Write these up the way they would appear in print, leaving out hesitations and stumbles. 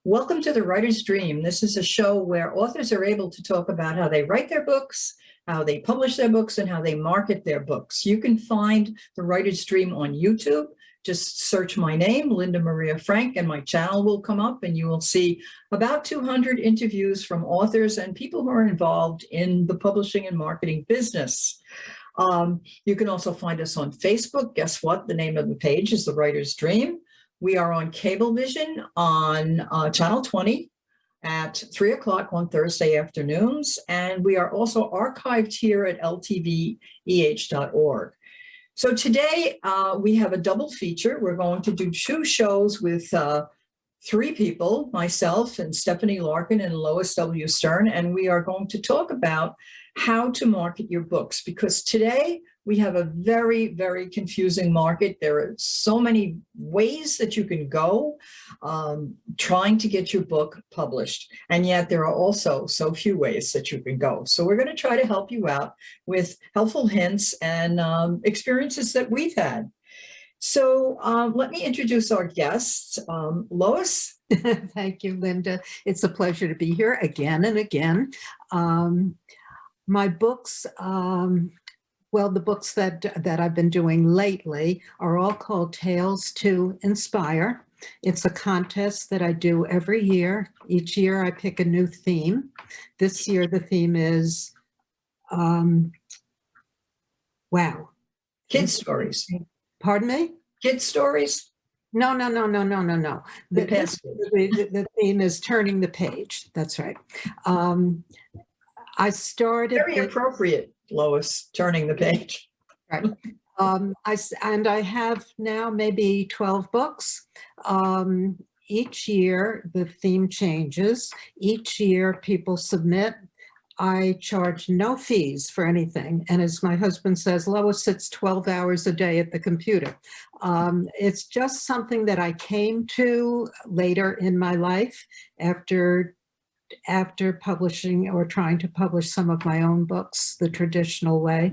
Welcome to The Writer's Dream. This is a show where authors are able to talk about how they write their books, how they publish their books, and how they market their books. You can find The Writer's Dream on YouTube. Just search my name, Linda Maria Frank, and my channel will come up, and you will see about 200 interviews from authors and people who are involved in the publishing and marketing business. You can also find us on Facebook. Guess what? The name of the page is The Writer's Dream. We are on Cablevision on Channel 20 at 3 o'clock on Thursday afternoons. And we are also archived here at ltveh.org. So today we have a double feature. We're going to do two shows with three people, myself and Stephanie Larkin and Lois W. Stern, and we are going to talk about how to market your books, because today we have a very, very confusing market. There are so many ways that you can go trying to get your book published, and yet there are also so few ways that you can go. So we're going to try to help you out with helpful hints and experiences that we've had. So let me introduce our guests. Lois? Thank you, Linda. It's a pleasure to be here again and again. My books, well, the books that I've been doing lately are all called Tales to Inspire. It's a contest that I do every year. Each year I pick a new theme. This year the theme is, wow. Kids' stories. Pardon me? Kids' stories? No. The theme is turning the page. That's right. I started very appropriate, Lois, turning the page. Right. I have now maybe 12 books. Each year the theme changes. Each year people submit. I charge no fees for anything. And as my husband says, Lois sits 12 hours a day at the computer. It's just something that I came to later in my life after publishing or trying to publish some of my own books the traditional way.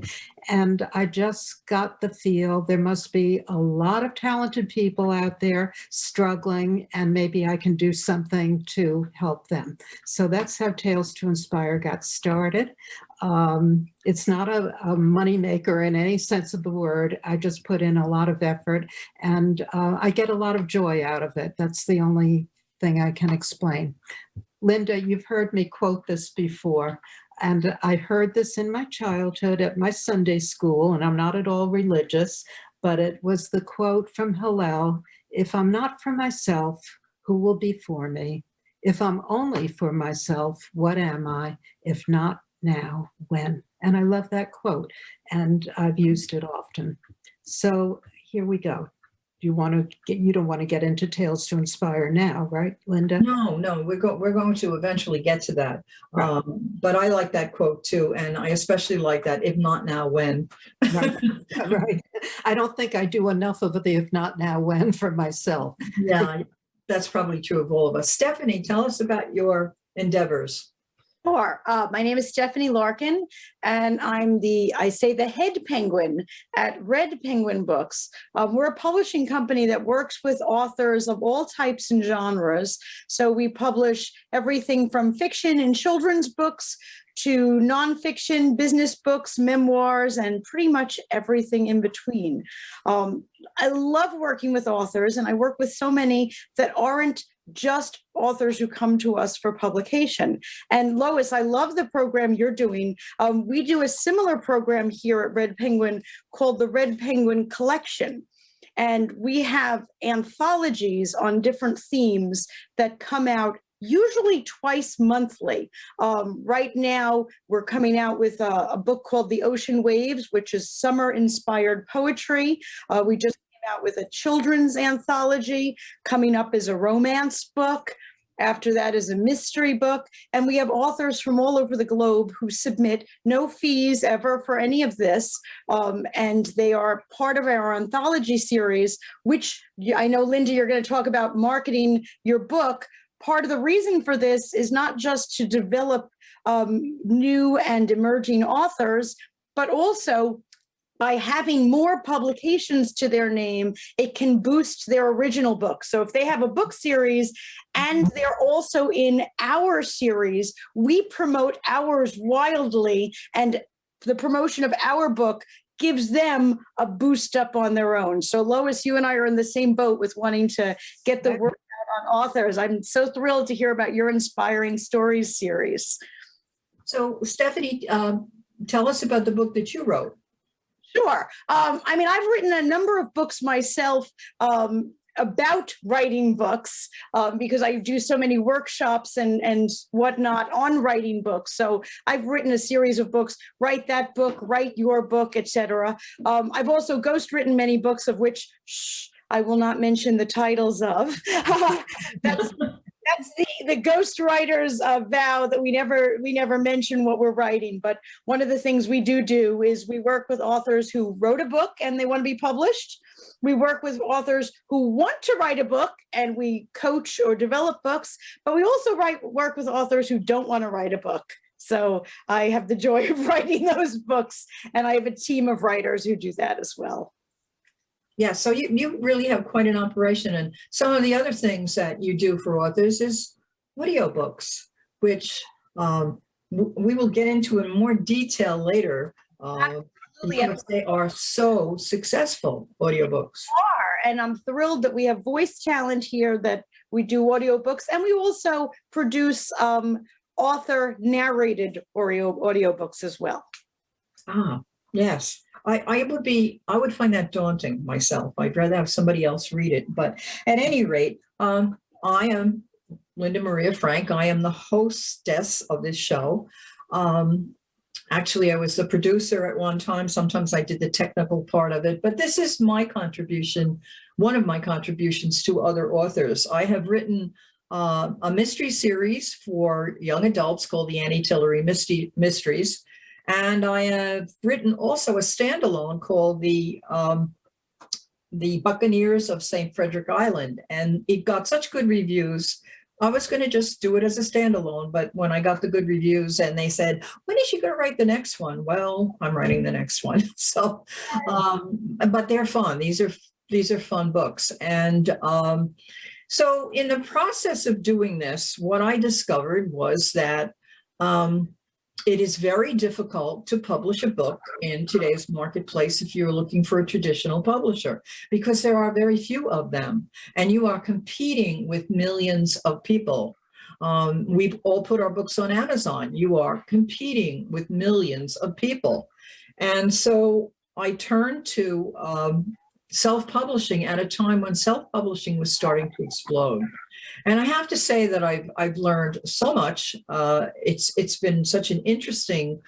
And I just got the feel there must be a lot of talented people out there struggling, and maybe I can do something to help them. So that's how Tales to Inspire got started. It's not a moneymaker in any sense of the word. I just put in a lot of effort, and I get a lot of joy out of it. That's the only thing I can explain. Linda, you've heard me quote this before, and I heard this in my childhood at my Sunday school, and I'm not at all religious, but it was the quote from Hillel: "If I'm not for myself, who will be for me? If I'm only for myself, what am I? If not now, when?" And I love that quote, and I've used it often. So here we go. You don't want to get into Tales to Inspire now, right, Linda? No, we're going to eventually get to that. Right. But I like that quote too, and I especially like that, "If not now, when?" Right. Right. I don't think I do enough of the "if not now, when" for myself. Yeah, that's probably true of all of us. Stephanie, tell us about your endeavors. Sure. My name is Stephanie Larkin, and I'm the head penguin at Red Penguin Books. We're a publishing company that works with authors of all types and genres. So we publish everything from fiction and children's books to nonfiction, business books, memoirs, and pretty much everything in between. I love working with authors, and I work with so many that aren't just authors who come to us for publication. And Lois, I love the program you're doing. We do a similar program here at Red Penguin called the Red Penguin Collection. And we have anthologies on different themes that come out usually twice monthly. Right now, we're coming out with a book called The Ocean Waves, which is summer-inspired poetry. We just came out with a children's anthology. Coming up is a romance book. After that is a mystery book. And we have authors from all over the globe who submit no fees ever for any of this. And they are part of our anthology series, which I know, Linda, you're going to talk about marketing your book. Part of the reason for this is not just to develop new and emerging authors, but also by having more publications to their name, it can boost their original book. So if they have a book series and they're also in our series, we promote ours wildly, and the promotion of our book gives them a boost up on their own. So Lois, you and I are in the same boat with wanting to get the word out on authors. I'm so thrilled to hear about your Inspiring Stories series. So Stephanie, tell us about the book that you wrote. Sure. I mean, I've written a number of books myself about writing books because I do so many workshops and whatnot on writing books. So I've written a series of books, Write That Book, Write Your Book, etc. I've also ghostwritten many books, of which I will not mention the titles of. That's the ghostwriter's vow, that we never mention what we're writing. But one of the things we do is we work with authors who wrote a book and they want to be published. We work with authors who want to write a book, and we coach or develop books. But we also work with authors who don't want to write a book. So I have the joy of writing those books, and I have a team of writers who do that as well. Yeah, so you really have quite an operation. And some of the other things that you do for authors is audiobooks, which we will get into in more detail later, because they are so successful, audiobooks. And I'm thrilled that we have voice talent here, that we do audiobooks, and we also produce author narrated audiobooks as well. Ah, yes. I would find that daunting myself. I'd rather have somebody else read it. But at any rate, I am Linda Maria Frank. I am the hostess of this show. Actually, I was the producer at one time. Sometimes I did the technical part of it. But this is my contribution, one of my contributions to other authors. I have written a mystery series for young adults called the Annie Tillery Mysteries. And I have written also a standalone called the Buccaneers of St. Frederick Island. And it got such good reviews. I was going to just do it as a standalone, but when I got the good reviews and they said, when is she going to write the next one? Well, I'm writing the next one. So, but they're fun. These are fun books. And so in the process of doing this, what I discovered was that it is very difficult to publish a book in today's marketplace if you're looking for a traditional publisher, because there are very few of them, and you are competing with millions of people. We've all put our books on Amazon. You are competing with millions of people. And so I turned to self-publishing at a time when self-publishing was starting to explode. And I have to say that I've learned so much. It's been such an interesting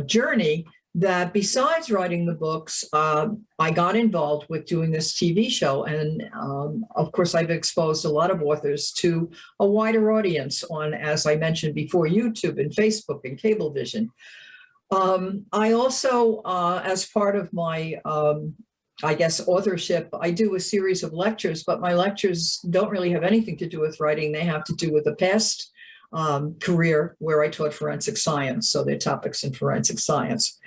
journey that besides writing the books, I got involved with doing this TV show. And of course, I've exposed a lot of authors to a wider audience on, as I mentioned before, YouTube and Facebook and Cablevision. I also, as part of my I guess authorship, I do a series of lectures, but my lectures don't really have anything to do with writing. They have to do with a past career where I taught forensic science. So they're topics in forensic science.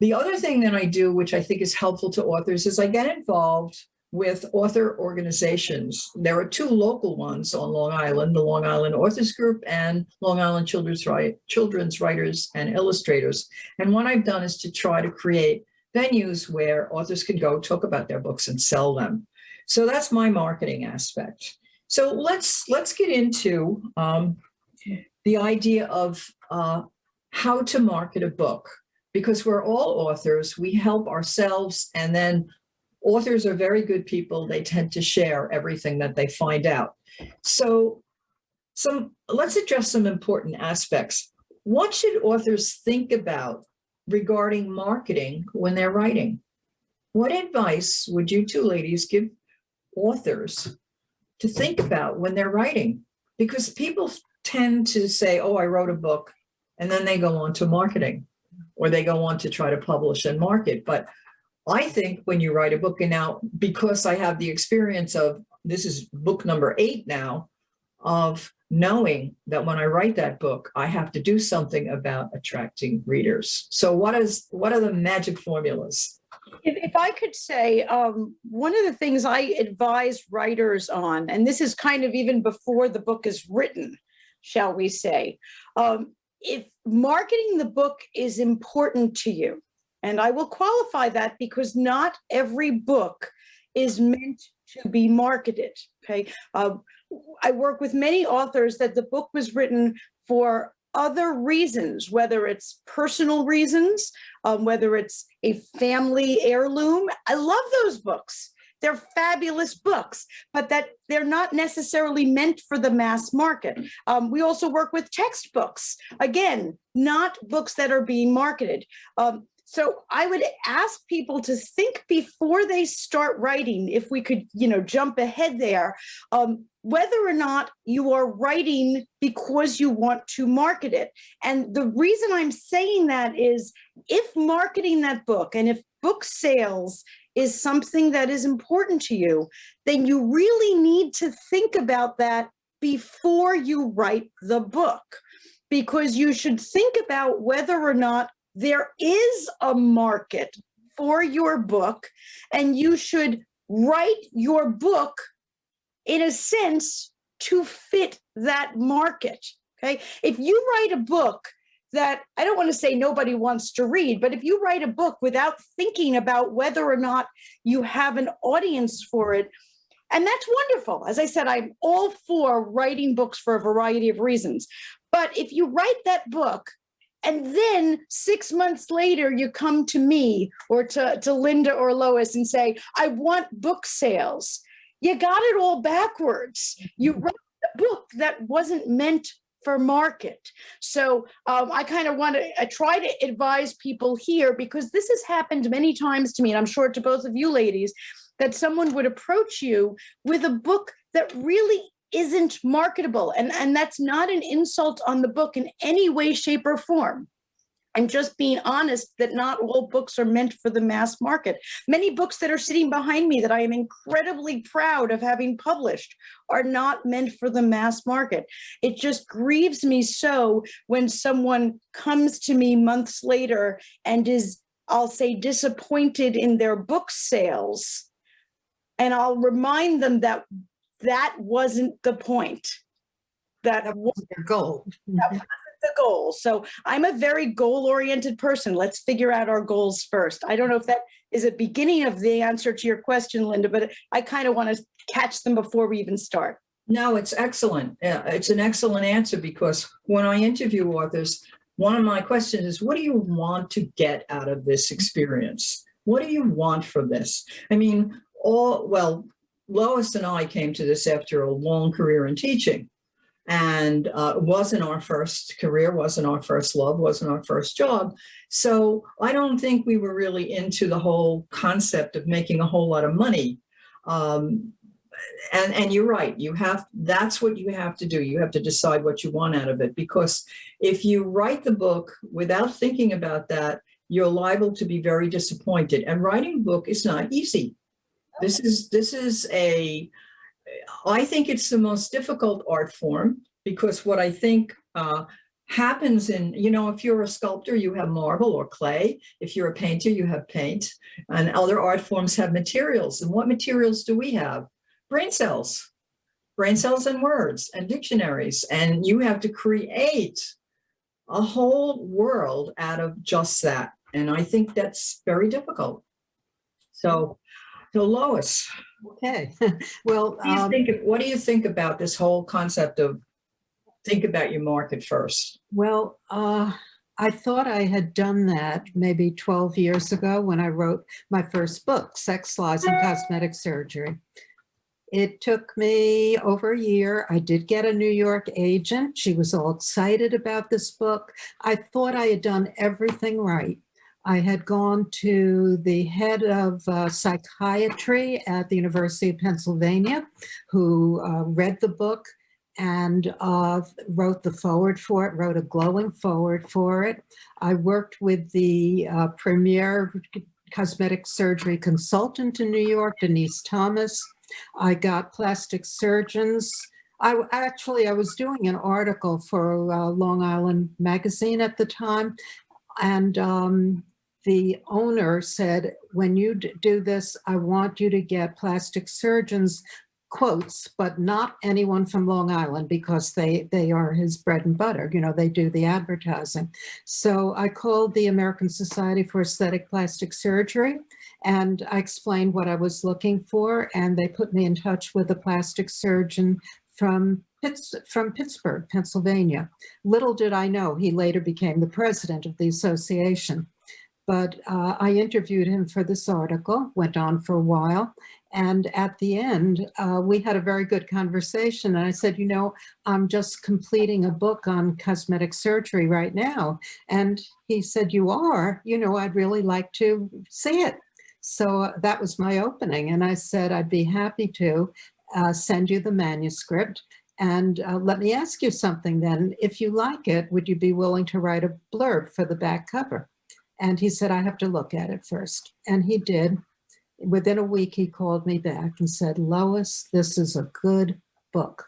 The other thing that I do, which I think is helpful to authors, is I get involved with author organizations. There are two local ones on Long Island, the Long Island Authors Group and Long Island Children's Writers and Illustrators. And what I've done is to try to create venues where authors can go talk about their books and sell them. So that's my marketing aspect. So let's get into the idea of how to market a book, because we're all authors. We help ourselves, and then authors are very good people. They tend to share everything that they find out. So let's address some important aspects. What should authors think about regarding marketing when they're writing? What advice would you two ladies give authors to think about when they're writing? Because people tend to say, oh, I wrote a book, and then they go on to marketing, or they go on to try to publish and market. But I think when you write a book, and now because I have the experience of, this is book number 8 now, of knowing that when I write that book, I have to do something about attracting readers. So what are the magic formulas? If I could say, one of the things I advise writers on, and this is kind of even before the book is written, shall we say, if marketing the book is important to you, and I will qualify that because not every book is meant to be marketed. Okay. I work with many authors that the book was written for other reasons, whether it's personal reasons, whether it's a family heirloom. I love those books. They're fabulous books, but that they're not necessarily meant for the mass market. We also work with textbooks. Again, not books that are being marketed. So I would ask people to think before they start writing, if we could, jump ahead there, whether or not you are writing because you want to market it. And the reason I'm saying that is if marketing that book and if book sales is something that is important to you, then you really need to think about that before you write the book, because you should think about whether or not there is a market for your book, and you should write your book in a sense to fit that market. Okay. If you write a book that, I don't want to say nobody wants to read, but if you write a book without thinking about whether or not you have an audience for it, and that's wonderful. As I said, I'm all for writing books for a variety of reasons. But if you write that book and then 6 months later, you come to me or to Linda or Lois and say, I want book sales, you got it all backwards. You wrote a book that wasn't meant for market. So I kind of want to try to advise people here, because this has happened many times to me, and I'm sure to both of you ladies, that someone would approach you with a book that really isn't marketable. And that's not an insult on the book in any way, shape, or form. I'm just being honest that not all books are meant for the mass market. Many books that are sitting behind me that I am incredibly proud of having published are not meant for the mass market. It just grieves me so when someone comes to me months later and is, I'll say, disappointed in their book sales. And I'll remind them that that wasn't the point. That wasn't their goal. That wasn't the goal. So I'm a very goal-oriented person. Let's figure out our goals first. I don't know if that is a beginning of the answer to your question, Linda, but I kind of want to catch them before we even start. No, it's excellent. It's an excellent answer, because when I interview authors, one of my questions is, what do you want to get out of this experience? What do you want from this? I mean, Lois and I came to this after a long career in teaching, and it wasn't our first career, wasn't our first love, wasn't our first job. So I don't think we were really into the whole concept of making a whole lot of money. And you're right, that's what you have to do. You have to decide what you want out of it, because if you write the book without thinking about that, you're liable to be very disappointed. And writing a book is not easy. I think it's the most difficult art form, because what I think happens if you're a sculptor, you have marble or clay. If you're a painter, you have paint, and other art forms have materials. And what materials do we have? Brain cells and words and dictionaries. And you have to create a whole world out of just that. And I think that's very difficult. So Lois, Okay. Well, what do you think about this whole concept of think about your market first? Well, I thought I had done that maybe 12 years ago when I wrote my first book, Sex, Lies, and Cosmetic Surgery. It took me over a year. I did get a New York agent. She was all excited about this book. I thought I had done everything right. I had gone to the head of psychiatry at the University of Pennsylvania, who read the book and wrote the foreword for it, wrote a glowing foreword for it. I worked with the premier cosmetic surgery consultant in New York, Denise Thomas. I got plastic surgeons. I was doing an article for Long Island Magazine at the time, and the owner said, when you do this, I want you to get plastic surgeons quotes, but not anyone from Long Island, because they are his bread and butter. You know, they do the advertising. So I called the American Society for Aesthetic Plastic Surgery, and I explained what I was looking for, and they put me in touch with a plastic surgeon from Pittsburgh, Pennsylvania. Little did I know, he later became the president of the association. But I interviewed him for this article, went on for a while. And at the end, we had a very good conversation. And I said, you know, I'm just completing a book on cosmetic surgery right now. And he said, you are? You know, I'd really like to see it. So that was my opening. And I said, I'd be happy to send you the manuscript. And let me ask you something then. If you like it, would you be willing to write a blurb for the back cover? And he said, I have to look at it first. And he did. Within a week, he called me back and said, Lois, this is a good book.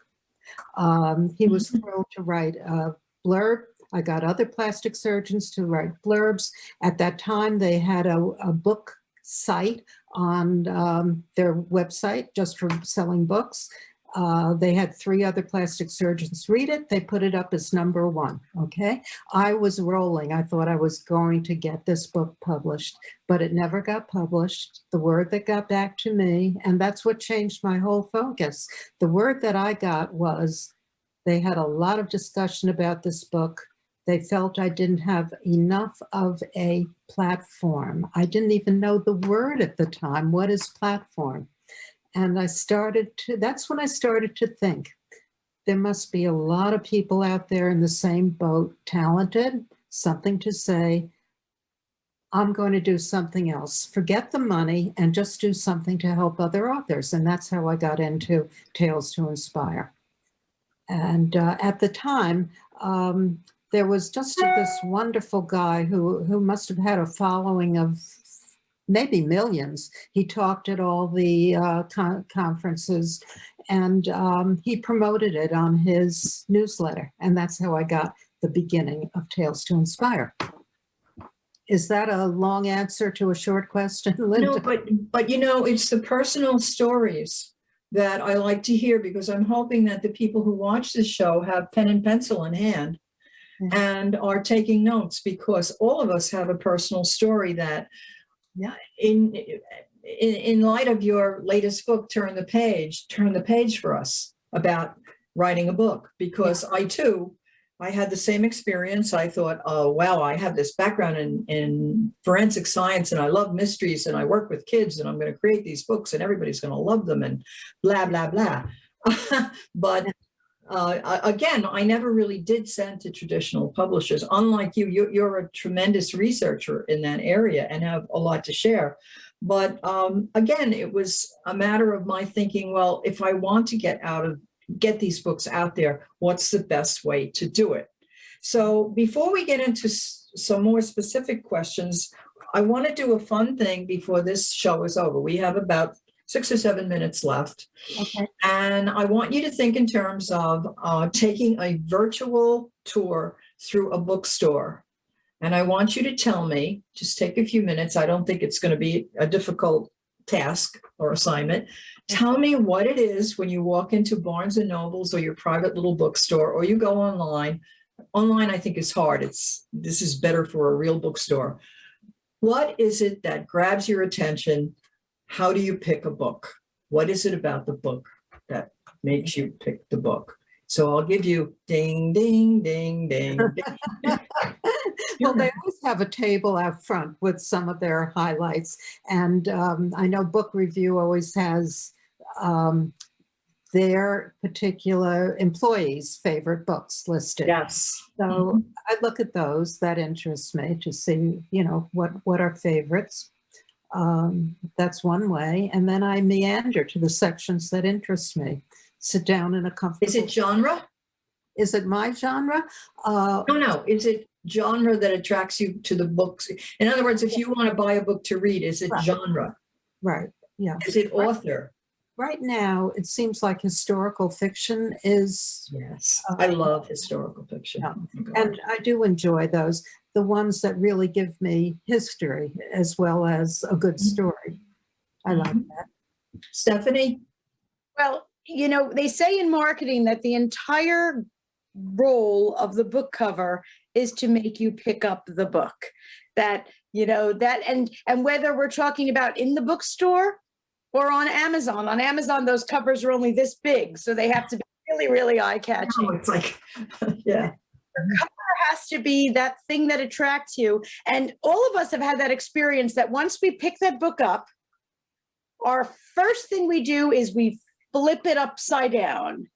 He was thrilled to write a blurb. I got other plastic surgeons to write blurbs. At that time, they had a book site on their website just for selling books. They had 3 other plastic surgeons read it. They put it up as #1, okay? I was rolling. I thought I was going to get this book published, but it never got published. The word that got back to me, and that's what changed my whole focus. The word that I got was they had a lot of discussion about this book. They felt I didn't have enough of a platform. I didn't even know the word at the time. What is platform? And that's when I started to think, there must be a lot of people out there in the same boat, talented, something to say. I'm going to do something else. Forget the money and just do something to help other authors. And that's how I got into Tales to Inspire. And at the time, there was just this wonderful guy who must have had a following of maybe millions. He talked at all the conferences, and he promoted it on his newsletter. And that's how I got the beginning of Tales to Inspire. Is that a long answer to a short question, Linda? No, but you know, it's the personal stories that I like to hear, because I'm hoping that the people who watch this show have pen and pencil in hand and are taking notes, because all of us have a personal story that, in light of your latest book, turn the page for us about writing a book, because I had the same experience. I thought, oh, wow, I have this background in forensic science, and I love mysteries, and I work with kids, and I'm going to create these books, and everybody's going to love them, and blah, blah, blah. But again, I never really did send to traditional publishers. Unlike you, you're a tremendous researcher in that area and have a lot to share. But again, it was a matter of my thinking, well, if I want to get these books out there, what's the best way to do it? So before we get into some more specific questions, I want to do a fun thing before this show is over. We have about 6 or 7 minutes left. Okay. And I want you to think in terms of taking a virtual tour through a bookstore. And I want you to tell me, just take a few minutes. I don't think it's going to be a difficult task or assignment. Tell me what it is when you walk into Barnes and Nobles or your private little bookstore, or you go online. Online, I think, is hard. This is better for a real bookstore. What is it that grabs your attention? How do you pick a book? What is it about the book that makes you pick the book? So I'll give you ding, ding, ding, ding, ding. Well, they always have a table out front with some of their highlights. And I know Book Review always has their particular employees' favorite books listed. Yes. So I look at those. That interests me to see, you know, what are favorites. That's one way. And then I meander to the sections that interest me. Sit down in a comfortable... Is it genre? Is it my genre? No. Is it genre that attracts you to the books? In other words, if you want to buy a book to read, is it genre? Right, yeah. Is it author? Right now, it seems like historical fiction is... Yes, I love historical fiction. Yeah. And I do enjoy those. the ones that really give me history as well as a good story. I like that. Stephanie? Well, they say in marketing that the entire role of the book cover is to make you pick up the book. That, and whether we're talking about in the bookstore or on Amazon, those covers are only this big. So they have to be really, really eye-catching. Oh, it's like, yeah. The cover has to be that thing that attracts you. And all of us have had that experience that once we pick that book up, our first thing we do is we flip it upside down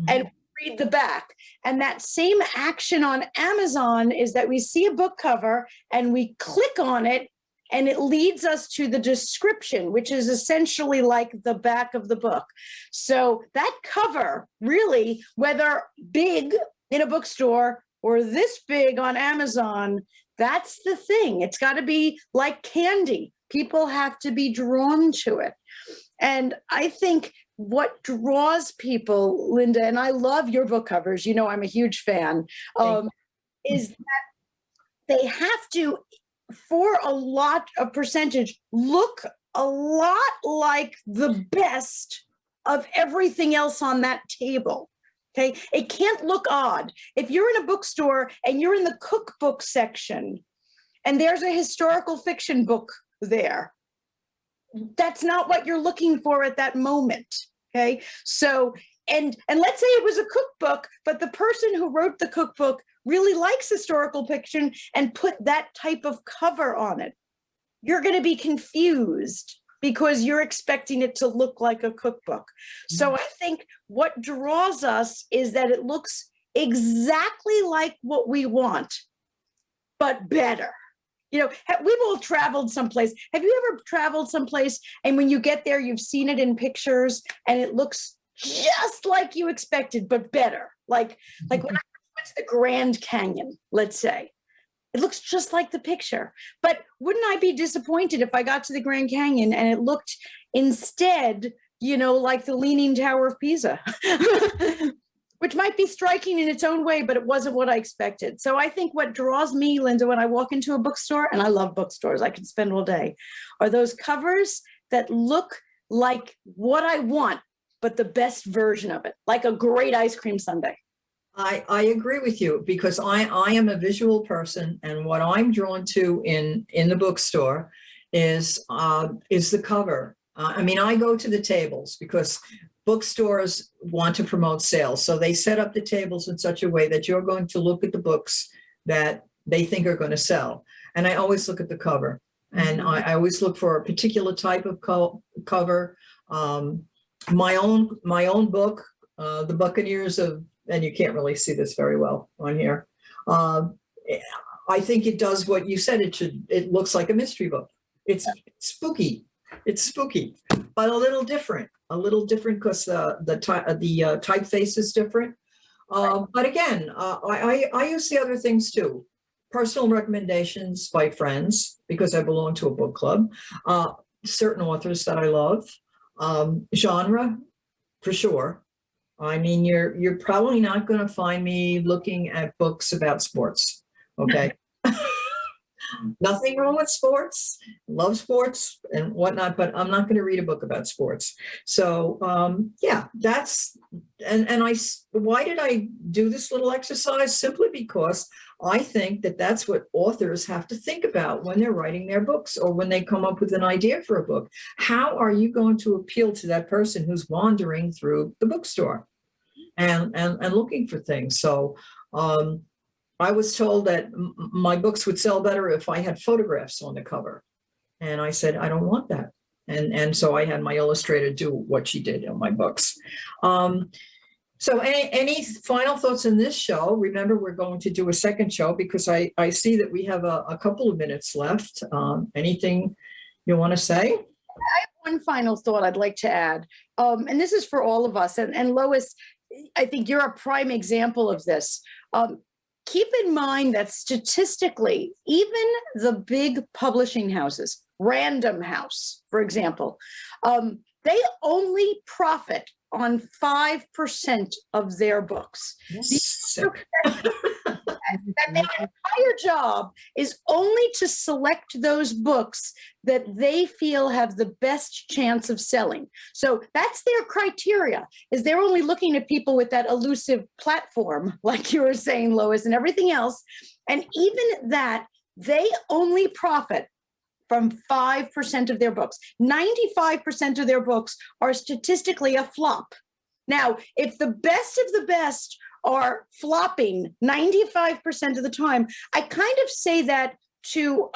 and read the back. And that same action on Amazon is that we see a book cover and we click on it and it leads us to the description, which is essentially like the back of the book. So that cover really, whether big in a bookstore or this big on Amazon, that's the thing. It's got to be like candy. People have to be drawn to it. And I think what draws people, Linda, and I love your book covers, I'm a huge fan, is that they have to, for a lot of percentage, look a lot like the best of everything else on that table. Okay, it can't look odd. If you're in a bookstore and you're in the cookbook section and there's a historical fiction book there, that's not what you're looking for at that moment. Okay, so and let's say it was a cookbook, but the person who wrote the cookbook really likes historical fiction and put that type of cover on it. You're going to be confused because you're expecting it to look like a cookbook. So I think what draws us is that it looks exactly like what we want, but better. We've all traveled someplace. Have you ever traveled someplace and when you get there, you've seen it in pictures and it looks just like you expected, but better? Like when I went to the Grand Canyon, let's say, it looks just like the picture. But wouldn't I be disappointed if I got to the Grand Canyon and it looked instead, like the Leaning Tower of Pisa? Which might be striking in its own way, but it wasn't what I expected. So I think what draws me, Linda, when I walk into a bookstore, and I love bookstores, I can spend all day, are those covers that look like what I want, but the best version of it, like a great ice cream sundae. I agree with you because I am a visual person, and what I'm drawn to in the bookstore is the cover. I go to the tables because bookstores want to promote sales. So they set up the tables in such a way that you're going to look at the books that they think are going to sell. And I always look at the cover. And I always look for a particular type of cover. My own book, The Buccaneers of, and you can't really see this very well on here. I think it does what you said it should. It looks like a mystery book. It's spooky. It's spooky, but a little different because the typeface is different. But again, I use the other things too. Personal recommendations by friends because I belong to a book club. Certain authors that I love. Genre, for sure. You're probably not going to find me looking at books about sports. Okay. Nothing wrong with sports, love sports and whatnot, but I'm not going to read a book about sports. So why did I do this little exercise? Simply because I think that that's what authors have to think about when they're writing their books or when they come up with an idea for a book. How are you going to appeal to that person who's wandering through the bookstore and looking for things? So, I was told that my books would sell better if I had photographs on the cover. And I said, I don't want that. And so I had my illustrator do what she did on my books. So any final thoughts in this show? Remember, we're going to do a second show because I see that we have a couple of minutes left. Anything you want to say? I have one final thought I'd like to add. And this is for all of us. And Lois, I think you're a prime example of this. Keep in mind that statistically, even the big publishing houses, Random House, for example, they only profit on 5% of their books. Yes. that their entire job is only to select those books that they feel have the best chance of selling. So that's their criteria, is they're only looking at people with that elusive platform, like you were saying, Lois, and everything else. And even that, they only profit from 5% of their books. 95% of their books are statistically a flop. Now, if the best of the best are flopping 95% of the time, I kind of say that to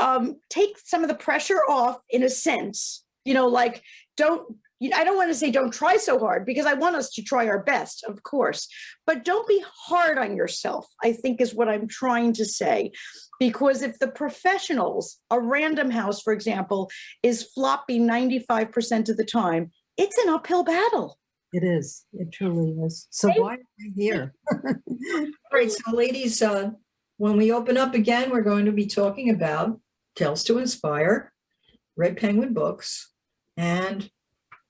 take some of the pressure off, in a sense, like I don't want to say don't try so hard, because I want us to try our best, of course, but don't be hard on yourself, I think is what I'm trying to say. Because if the professionals, a Random House, for example, is flopping 95% of the time, it's an uphill battle. It is. It truly is. So why are we here? All right, so ladies, when we open up again, we're going to be talking about Tales to Inspire, Red Penguin Books, and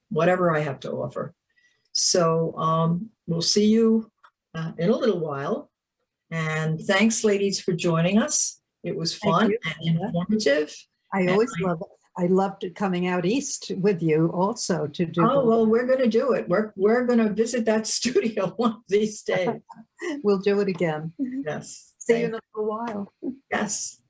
whatever I have to offer. So we'll see you in a little while. And thanks, ladies, for joining us. It was fun and informative. I always love it. I loved coming out east with you also to do. Oh, well, we're going to do it. We're going to visit that studio one of these days. We'll do it again. Yes. See you in a little while. Yes.